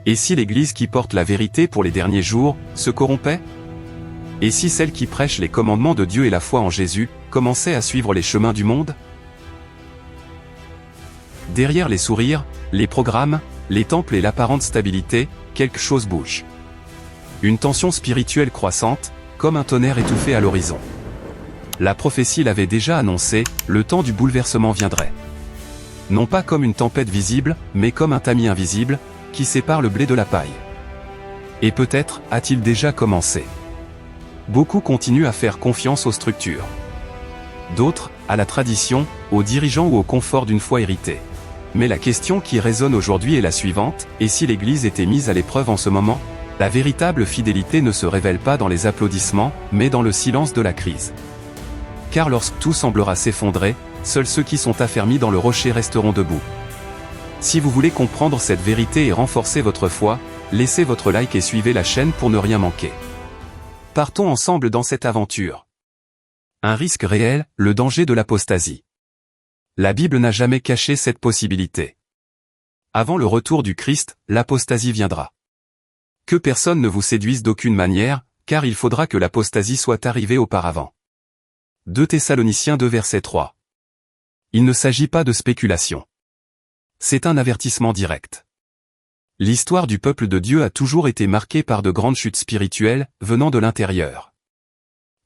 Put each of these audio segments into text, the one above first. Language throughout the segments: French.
Et si l'Église qui porte la vérité pour les derniers jours, se corrompait? Et si celle qui prêche les commandements de Dieu et la foi en Jésus, commençait à suivre les chemins du monde? Derrière les sourires, les programmes, les temples et l'apparente stabilité, quelque chose bouge. Une tension spirituelle croissante, comme un tonnerre étouffé à l'horizon. La prophétie l'avait déjà annoncé, le temps du bouleversement viendrait. Non pas comme une tempête visible, mais comme un tamis invisible, qui sépare le blé de la paille. Et peut-être a-t-il déjà commencé. Beaucoup continuent à faire confiance aux structures. D'autres, à la tradition, aux dirigeants ou au confort d'une foi héritée. Mais la question qui résonne aujourd'hui est la suivante, et si l'Église était mise à l'épreuve en ce moment? La véritable fidélité ne se révèle pas dans les applaudissements, mais dans le silence de la crise. Car lorsque tout semblera s'effondrer, seuls ceux qui sont affermis dans le rocher resteront debout. Si vous voulez comprendre cette vérité et renforcer votre foi, laissez votre like et suivez la chaîne pour ne rien manquer. Partons ensemble dans cette aventure. Un risque réel, le danger de l'apostasie. La Bible n'a jamais caché cette possibilité. Avant le retour du Christ, l'apostasie viendra. Que personne ne vous séduise d'aucune manière, car il faudra que l'apostasie soit arrivée auparavant. 2 Thessaloniciens 2 verset 3. Il ne s'agit pas de spéculation. C'est un avertissement direct. L'histoire du peuple de Dieu a toujours été marquée par de grandes chutes spirituelles, venant de l'intérieur.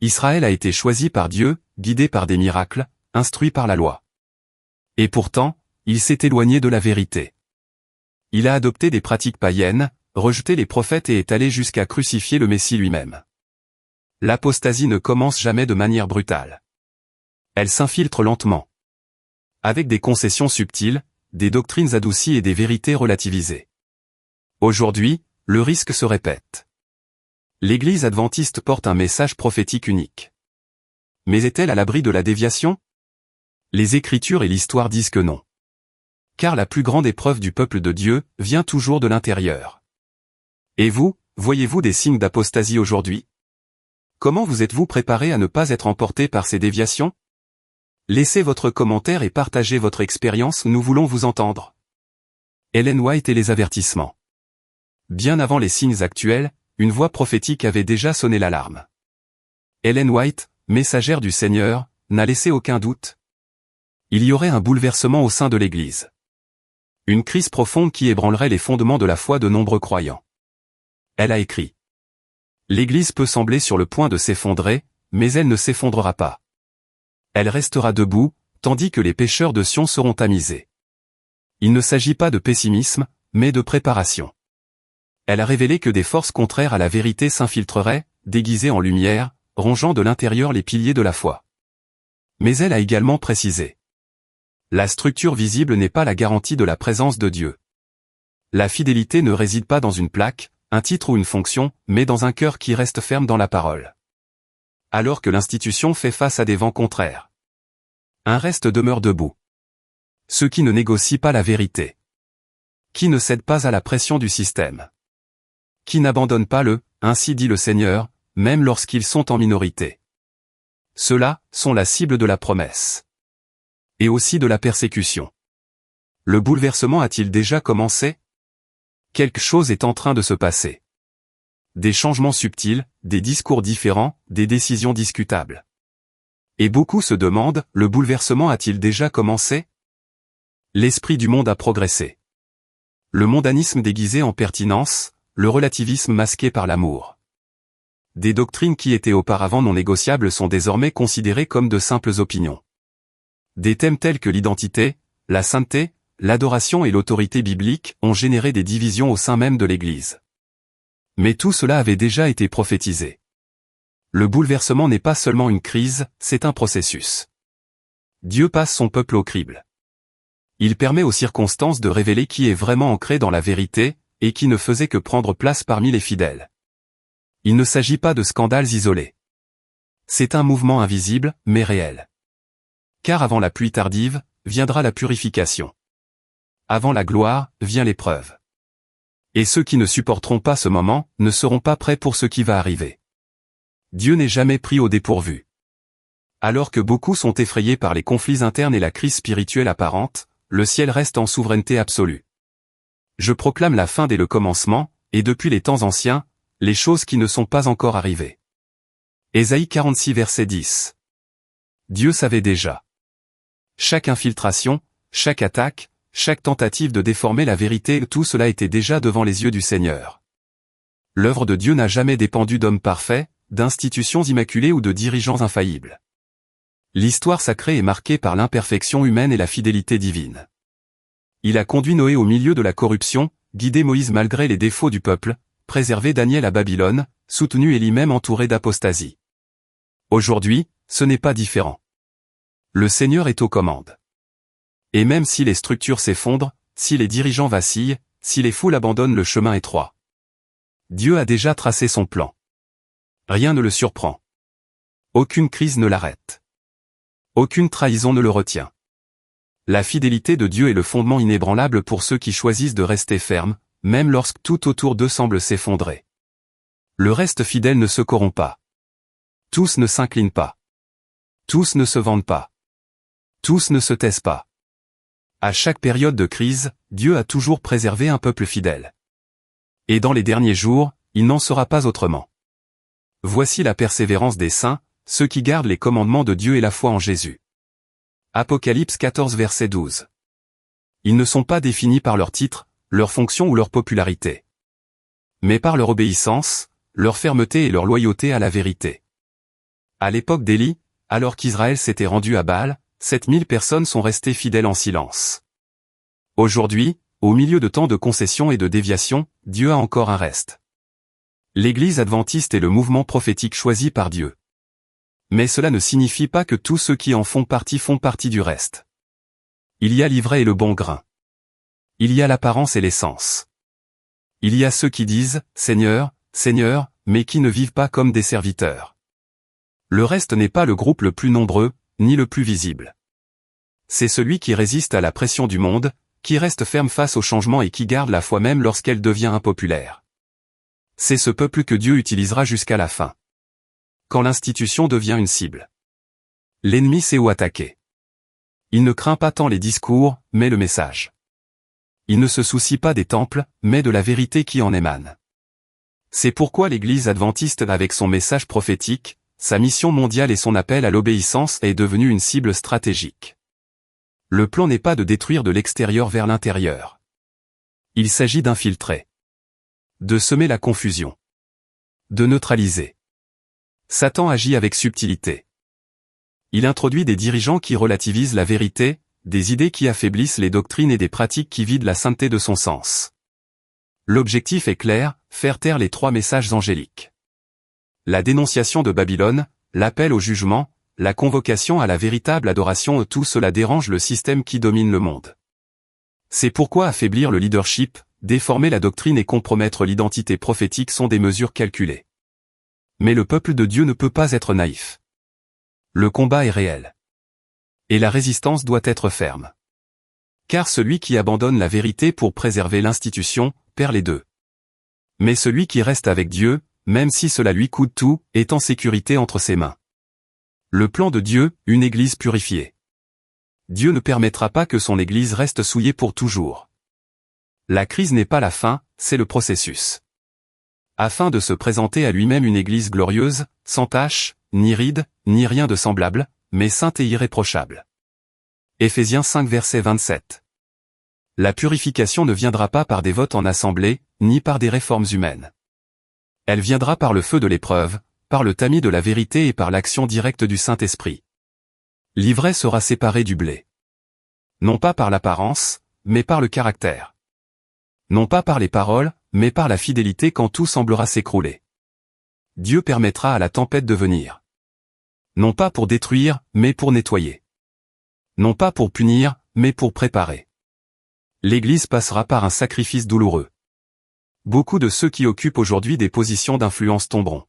Israël a été choisi par Dieu, guidé par des miracles, instruit par la loi. Et pourtant, il s'est éloigné de la vérité. Il a adopté des pratiques païennes, rejeté les prophètes et est allé jusqu'à crucifier le Messie lui-même. L'apostasie ne commence jamais de manière brutale. Elle s'infiltre lentement. Avec des concessions subtiles, des doctrines adoucies et des vérités relativisées. Aujourd'hui, le risque se répète. L'Église adventiste porte un message prophétique unique. Mais est-elle à l'abri de la déviation? Les Écritures et l'histoire disent que non. Car la plus grande épreuve du peuple de Dieu vient toujours de l'intérieur. Et vous, voyez-vous des signes d'apostasie aujourd'hui? Comment vous êtes-vous préparé à ne pas être emporté par ces déviations? Laissez votre commentaire et partagez votre expérience, nous voulons vous entendre. Ellen White et les avertissements. Bien avant les signes actuels, une voix prophétique avait déjà sonné l'alarme. Ellen White, messagère du Seigneur, n'a laissé aucun doute. Il y aurait un bouleversement au sein de l'Église. Une crise profonde qui ébranlerait les fondements de la foi de nombreux croyants. Elle a écrit. L'Église peut sembler sur le point de s'effondrer, mais elle ne s'effondrera pas. Elle restera debout, tandis que les pécheurs de Sion seront tamisés. Il ne s'agit pas de pessimisme, mais de préparation. Elle a révélé que des forces contraires à la vérité s'infiltreraient, déguisées en lumière, rongeant de l'intérieur les piliers de la foi. Mais elle a également précisé. La structure visible n'est pas la garantie de la présence de Dieu. La fidélité ne réside pas dans une plaque, un titre ou une fonction, mais dans un cœur qui reste ferme dans la parole. Alors que l'institution fait face à des vents contraires. Un reste demeure debout. Ceux qui ne négocient pas la vérité. Qui ne cèdent pas à la pression du système. Qui n'abandonnent pas ainsi dit le Seigneur, même lorsqu'ils sont en minorité. Ceux-là sont la cible de la promesse. Et aussi de la persécution. Le bouleversement a-t-il déjà commencé? Quelque chose est en train de se passer. Des changements subtils, des discours différents, des décisions discutables. Et beaucoup se demandent, le bouleversement a-t-il déjà commencé? L'esprit du monde a progressé. Le mondanisme déguisé en pertinence, le relativisme masqué par l'amour. Des doctrines qui étaient auparavant non négociables sont désormais considérées comme de simples opinions. Des thèmes tels que l'identité, la sainteté, l'adoration et l'autorité biblique ont généré des divisions au sein même de l'Église. Mais tout cela avait déjà été prophétisé. Le bouleversement n'est pas seulement une crise, c'est un processus. Dieu passe son peuple au crible. Il permet aux circonstances de révéler qui est vraiment ancré dans la vérité, et qui ne faisait que prendre place parmi les fidèles. Il ne s'agit pas de scandales isolés. C'est un mouvement invisible, mais réel. Car avant la pluie tardive, viendra la purification. Avant la gloire, vient l'épreuve. Et ceux qui ne supporteront pas ce moment, ne seront pas prêts pour ce qui va arriver. Dieu n'est jamais pris au dépourvu. Alors que beaucoup sont effrayés par les conflits internes et la crise spirituelle apparente, le ciel reste en souveraineté absolue. Je proclame la fin dès le commencement, et depuis les temps anciens, les choses qui ne sont pas encore arrivées. Ésaïe 46 verset 10. Dieu savait déjà. Chaque infiltration, chaque attaque, chaque tentative de déformer la vérité, tout cela était déjà devant les yeux du Seigneur. L'œuvre de Dieu n'a jamais dépendu d'hommes parfaits, d'institutions immaculées ou de dirigeants infaillibles. L'histoire sacrée est marquée par l'imperfection humaine et la fidélité divine. Il a conduit Noé au milieu de la corruption, guidé Moïse malgré les défauts du peuple, préservé Daniel à Babylone, soutenu Élie même entouré d'apostasie. Aujourd'hui, ce n'est pas différent. Le Seigneur est aux commandes. Et même si les structures s'effondrent, si les dirigeants vacillent, si les foules abandonnent le chemin étroit, Dieu a déjà tracé son plan. Rien ne le surprend. Aucune crise ne l'arrête. Aucune trahison ne le retient. La fidélité de Dieu est le fondement inébranlable pour ceux qui choisissent de rester fermes, même lorsque tout autour d'eux semble s'effondrer. Le reste fidèle ne se corrompt pas. Tous ne s'inclinent pas. Tous ne se vendent pas. Tous ne se taisent pas. À chaque période de crise, Dieu a toujours préservé un peuple fidèle. Et dans les derniers jours, il n'en sera pas autrement. Voici la persévérance des saints, ceux qui gardent les commandements de Dieu et la foi en Jésus. Apocalypse 14 verset 12. Ils ne sont pas définis par leur titre, leur fonction ou leur popularité, mais par leur obéissance, leur fermeté et leur loyauté à la vérité. À l'époque d'Élie, alors qu'Israël s'était rendu à Baal, 7000 personnes sont restées fidèles en silence. Aujourd'hui, au milieu de tant de concessions et de déviations, Dieu a encore un reste. L'Église adventiste est le mouvement prophétique choisi par Dieu. Mais cela ne signifie pas que tous ceux qui en font partie du reste. Il y a l'ivraie et le bon grain. Il y a l'apparence et l'essence. Il y a ceux qui disent « Seigneur, Seigneur », mais qui ne vivent pas comme des serviteurs. Le reste n'est pas le groupe le plus nombreux, ni le plus visible. C'est celui qui résiste à la pression du monde, qui reste ferme face au changement et qui garde la foi même lorsqu'elle devient impopulaire. C'est ce peuple que Dieu utilisera jusqu'à la fin. Quand l'institution devient une cible. L'ennemi sait où attaquer. Il ne craint pas tant les discours, mais le message. Il ne se soucie pas des temples, mais de la vérité qui en émane. C'est pourquoi l'Église adventiste, avec son message prophétique, sa mission mondiale et son appel à l'obéissance, est devenue une cible stratégique. Le plan n'est pas de détruire de l'extérieur vers l'intérieur. Il s'agit d'infiltrer. De semer la confusion. De neutraliser. Satan agit avec subtilité. Il introduit des dirigeants qui relativisent la vérité, des idées qui affaiblissent les doctrines et des pratiques qui vident la sainteté de son sens. L'objectif est clair, faire taire les trois messages angéliques. La dénonciation de Babylone, l'appel au jugement, la convocation à la véritable adoration, tout cela dérange le système qui domine le monde. C'est pourquoi affaiblir le leadership, déformer la doctrine et compromettre l'identité prophétique sont des mesures calculées. Mais le peuple de Dieu ne peut pas être naïf. Le combat est réel. Et la résistance doit être ferme. Car celui qui abandonne la vérité pour préserver l'institution, perd les deux. Mais celui qui reste avec Dieu, même si cela lui coûte tout, est en sécurité entre ses mains. Le plan de Dieu, une Église purifiée. Dieu ne permettra pas que son Église reste souillée pour toujours. La crise n'est pas la fin, c'est le processus. Afin de se présenter à lui-même une Église glorieuse, sans tache, ni ride, ni rien de semblable, mais sainte et irréprochable. Éphésiens 5 verset 27. La purification ne viendra pas par des votes en assemblée, ni par des réformes humaines. Elle viendra par le feu de l'épreuve, par le tamis de la vérité et par l'action directe du Saint-Esprit. L'ivraie sera séparée du blé. Non pas par l'apparence, mais par le caractère. Non pas par les paroles, mais par la fidélité quand tout semblera s'écrouler. Dieu permettra à la tempête de venir. Non pas pour détruire, mais pour nettoyer. Non pas pour punir, mais pour préparer. L'Église passera par un sacrifice douloureux. Beaucoup de ceux qui occupent aujourd'hui des positions d'influence tomberont.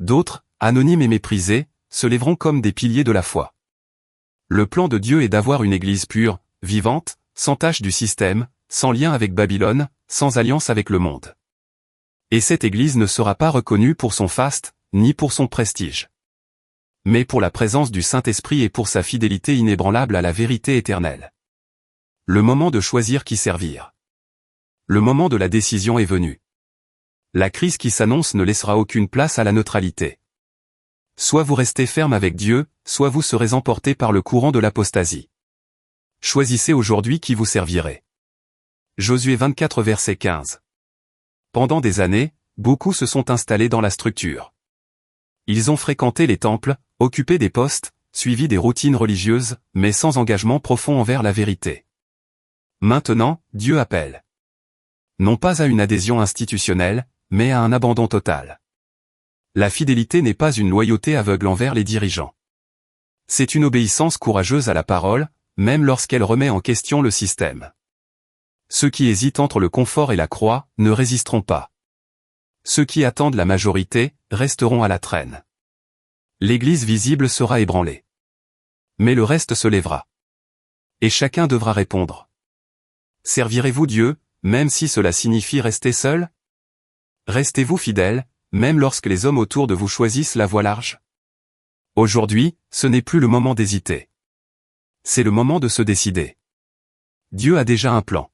D'autres, anonymes et méprisés, se lèveront comme des piliers de la foi. Le plan de Dieu est d'avoir une Église pure, vivante, sans tache du système, sans lien avec Babylone, sans alliance avec le monde. Et cette Église ne sera pas reconnue pour son faste, ni pour son prestige. Mais pour la présence du Saint-Esprit et pour sa fidélité inébranlable à la vérité éternelle. Le moment de choisir qui servir. Le moment de la décision est venu. La crise qui s'annonce ne laissera aucune place à la neutralité. Soit vous restez ferme avec Dieu, soit vous serez emporté par le courant de l'apostasie. Choisissez aujourd'hui qui vous servirait. Josué 24 verset 15. Pendant des années, beaucoup se sont installés dans la structure. Ils ont fréquenté les temples, occupé des postes, suivi des routines religieuses, mais sans engagement profond envers la vérité. Maintenant, Dieu appelle. Non pas à une adhésion institutionnelle, mais à un abandon total. La fidélité n'est pas une loyauté aveugle envers les dirigeants. C'est une obéissance courageuse à la parole, même lorsqu'elle remet en question le système. Ceux qui hésitent entre le confort et la croix ne résisteront pas. Ceux qui attendent la majorité resteront à la traîne. L'Église visible sera ébranlée. Mais le reste se lèvera. Et chacun devra répondre. Servirez-vous Dieu, même si cela signifie rester seul? Restez-vous fidèle, même lorsque les hommes autour de vous choisissent la voie large? Aujourd'hui, ce n'est plus le moment d'hésiter. C'est le moment de se décider. Dieu a déjà un plan.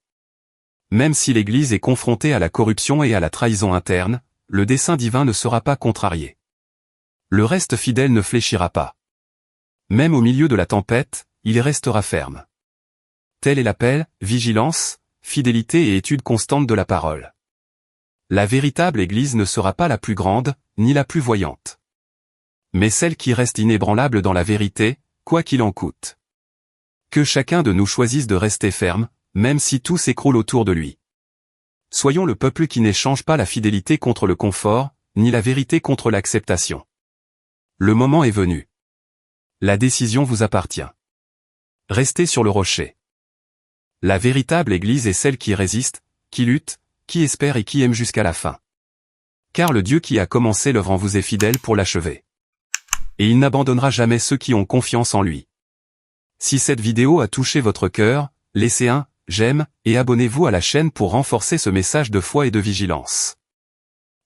Même si l'Église est confrontée à la corruption et à la trahison interne, le dessein divin ne sera pas contrarié. Le reste fidèle ne fléchira pas. Même au milieu de la tempête, il restera ferme. Tel est l'appel, vigilance, fidélité et étude constante de la parole. La véritable Église ne sera pas la plus grande, ni la plus voyante. Mais celle qui reste inébranlable dans la vérité, quoi qu'il en coûte. Que chacun de nous choisisse de rester ferme, même si tout s'écroule autour de lui. Soyons le peuple qui n'échange pas la fidélité contre le confort, ni la vérité contre l'acceptation. Le moment est venu. La décision vous appartient. Restez sur le rocher. La véritable Église est celle qui résiste, qui lutte, qui espère et qui aime jusqu'à la fin. Car le Dieu qui a commencé l'œuvre en vous est fidèle pour l'achever. Et il n'abandonnera jamais ceux qui ont confiance en lui. Si cette vidéo a touché votre cœur, laissez un j'aime et abonnez-vous à la chaîne pour renforcer ce message de foi et de vigilance.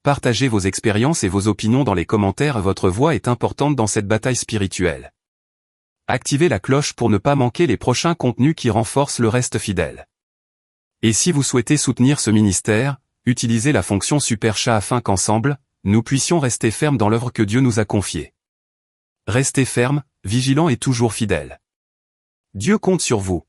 Partagez vos expériences et vos opinions dans les commentaires, votre voix est importante dans cette bataille spirituelle. Activez la cloche pour ne pas manquer les prochains contenus qui renforcent le reste fidèle. Et si vous souhaitez soutenir ce ministère, utilisez la fonction Super Chat afin qu'ensemble, nous puissions rester fermes dans l'œuvre que Dieu nous a confiée. Restez fermes, vigilants et toujours fidèles. Dieu compte sur vous.